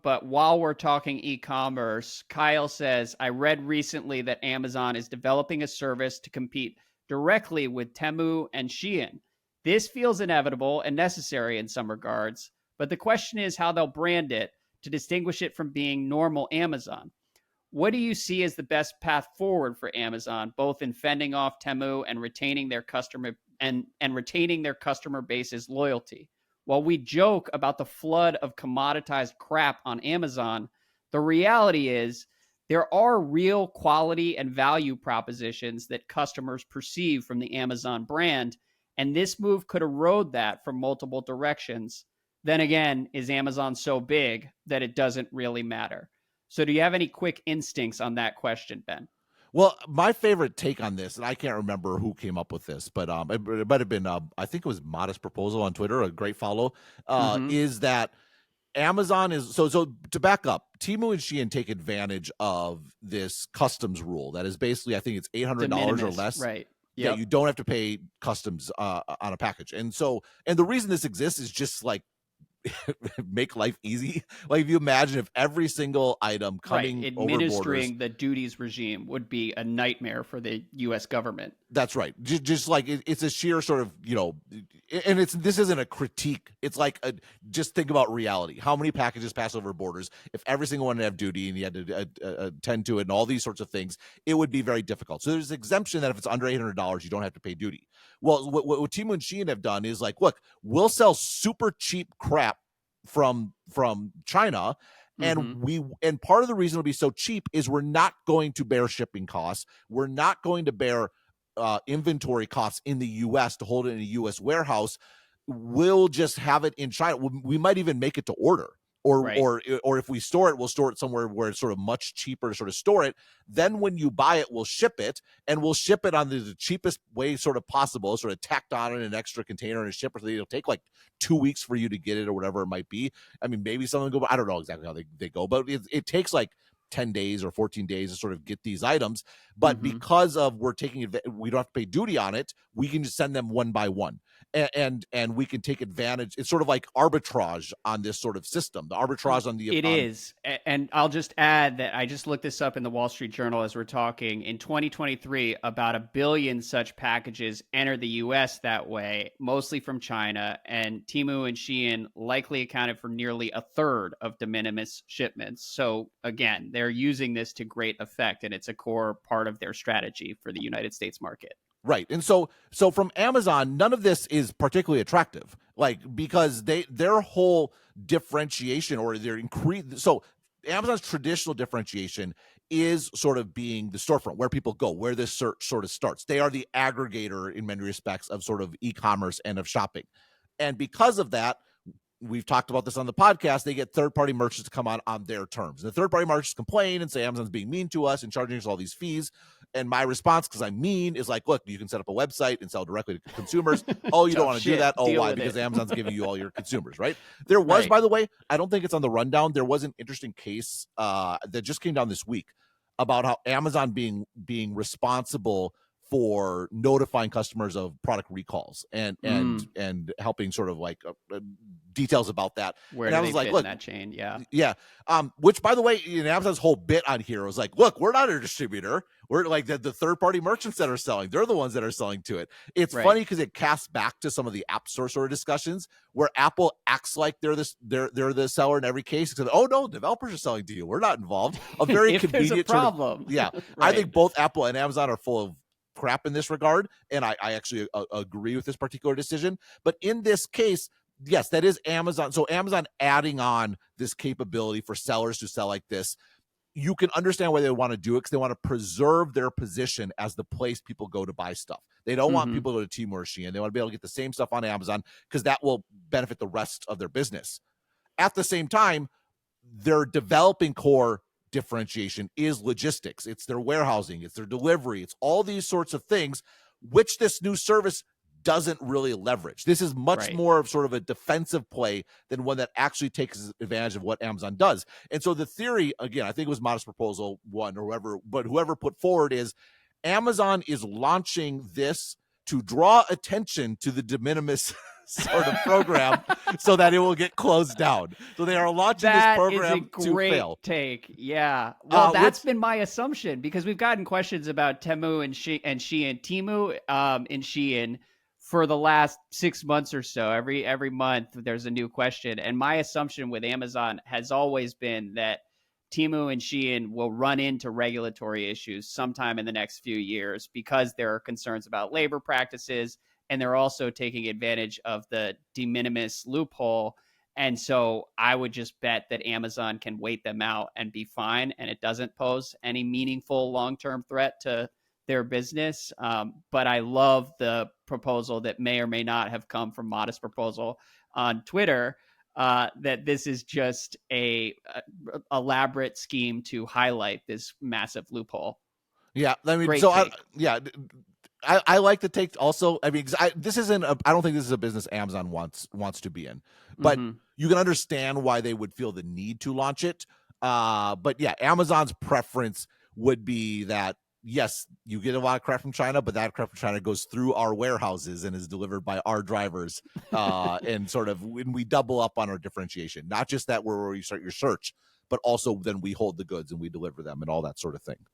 but while we're talking e-commerce, Kyle says, I read recently that Amazon is developing a service to compete directly with Temu and Shein. This feels inevitable and necessary in some regards, but the question is how they'll brand it to distinguish it from being normal Amazon. What do you see as the best path forward for Amazon, both in fending off Temu and retaining their customer base's loyalty? While we joke about the flood of commoditized crap on Amazon, the reality is there are real quality and value propositions that customers perceive from the Amazon brand, and this move could erode that from multiple directions. Then again, is Amazon so big that it doesn't really matter? So do you have any quick instincts on that question, Ben? Well, my favorite take on this, and I can't remember who came up with this, but it might have been, I think it was Modest Proposal on Twitter, a great follow, is that Amazon is, so to back up, Temu and Shein take advantage of this customs rule that is basically, I think it's $800 or less. Right. Yeah, you don't have to pay customs on a package. And the reason this exists is just like, make life easy. Like if you imagine if every single item coming administering over borders, the duties regime would be a nightmare for the U.S. government. That's right. Just like it's a sheer sort of, and this isn't a critique. It's like just think about reality. How many packages pass over borders? If every single one had to have duty and you had to attend to it and all these sorts of things, it would be very difficult. So there's an exemption that if it's under $800, you don't have to pay duty. Well, what Temu and Shein have done is like, look, we'll sell super cheap crap from China. And part of the reason it'll be so cheap is we're not going to bear shipping costs. We're not going to bear inventory costs in the U.S. to hold it in a U.S. warehouse. We'll just have it in China. We might even make it to order. Or if we store it, we'll store it somewhere where it's sort of much cheaper to sort of store it. Then when you buy it, we'll ship it, and we'll ship it on the cheapest way sort of possible, sort of tacked on in an extra container and a shipper. So it'll take like 2 weeks for you to get it or whatever it might be. I mean, maybe something go, I don't know exactly how they go, but it takes like 10 days or 14 days to sort of get these items. But because of we don't have to pay duty on it, we can just send them one by one. And we can take advantage. It's sort of like arbitrage on this sort of system. The arbitrage on the is. And I'll just add that I just looked this up in the Wall Street Journal as we're talking. In 2023, about 1 billion such packages entered the U.S. that way, mostly from China. And Temu and Shein likely accounted for nearly a third of de minimis shipments. So again, they're using this to great effect, and it's a core part of their strategy for the United States market. Right. And so from Amazon, none of this is particularly attractive, like, because their whole differentiation or their increase. So Amazon's traditional differentiation is sort of being the storefront where people go, where this search sort of starts. They are the aggregator in many respects of sort of e-commerce and of shopping. And because of that, we've talked about this on the podcast, they get third-party merchants to come on their terms. And the third-party merchants complain and say Amazon's being mean to us and charging us all these fees. And my response, because I'm mean, is like, look, you can set up a website and sell directly to consumers. Oh, you don't want to do that? Oh, why? Because Amazon's giving you all your consumers, right? There was, by the way, I don't think it's on the rundown, there was an interesting case that just came down this week about how Amazon being responsible for notifying customers of product recalls and helping sort of like details about that. Where and do they fit in that chain? Yeah. Which, by the way, in Amazon's whole bit on here was like, look, we're not a distributor. We're like the third-party merchants that are selling. They're the ones that are selling to it. It's funny because it casts back to some of the App Store sort of discussions where Apple acts like they're the seller in every case. Because, oh no, developers are selling to you. We're not involved. A very convenient there's a problem. Sort of, I think both Apple and Amazon are full of crap in this regard, and I actually agree with this particular decision. But in this case, yes, that is Amazon. So Amazon adding on this capability for sellers to sell like this, you can understand why they want to do it, because they want to preserve their position as the place people go to buy stuff. They don't want people to go to Temu or Shein. They want to be able to get the same stuff on Amazon because that will benefit the rest of their business. At the same time, their developing core differentiation is logistics. It's their warehousing, it's their delivery, it's all these sorts of things, which this new service doesn't really leverage. This is much more of sort of a defensive play than one that actually takes advantage of what Amazon does. And so the theory, again, I think it was Modest Proposal 1 or whoever, but whoever put forward is Amazon is launching this to draw attention to the de minimis sort of program so that it will get closed down. So they are launching this That is a program to great fail. take. Yeah. Well, that's Which, been my assumption because we've gotten questions about Temu and Shein, Temu and Shein for the last 6 months or so. Every month there's a new question, and my assumption with Amazon has always been that Temu and Shein will run into regulatory issues sometime in the next few years because there are concerns about labor practices, and they're also taking advantage of the de minimis loophole. And so I would just bet that Amazon can wait them out and be fine, and it doesn't pose any meaningful long-term threat to their business. But I love the proposal that may or may not have come from Modest Proposal on Twitter, that this is just a elaborate scheme to highlight this massive loophole. yeah, I mean, Great so take. I like to take also. I mean, this isn't. I don't think this is a business Amazon wants to be in, but Mhm. you can understand why they would feel the need to launch it. But yeah, Amazon's preference would be that yes, you get a lot of crap from China, but that crap from China goes through our warehouses and is delivered by our drivers. And sort of when we double up on our differentiation, not just that where you start your search, but also then we hold the goods and we deliver them and all that sort of thing.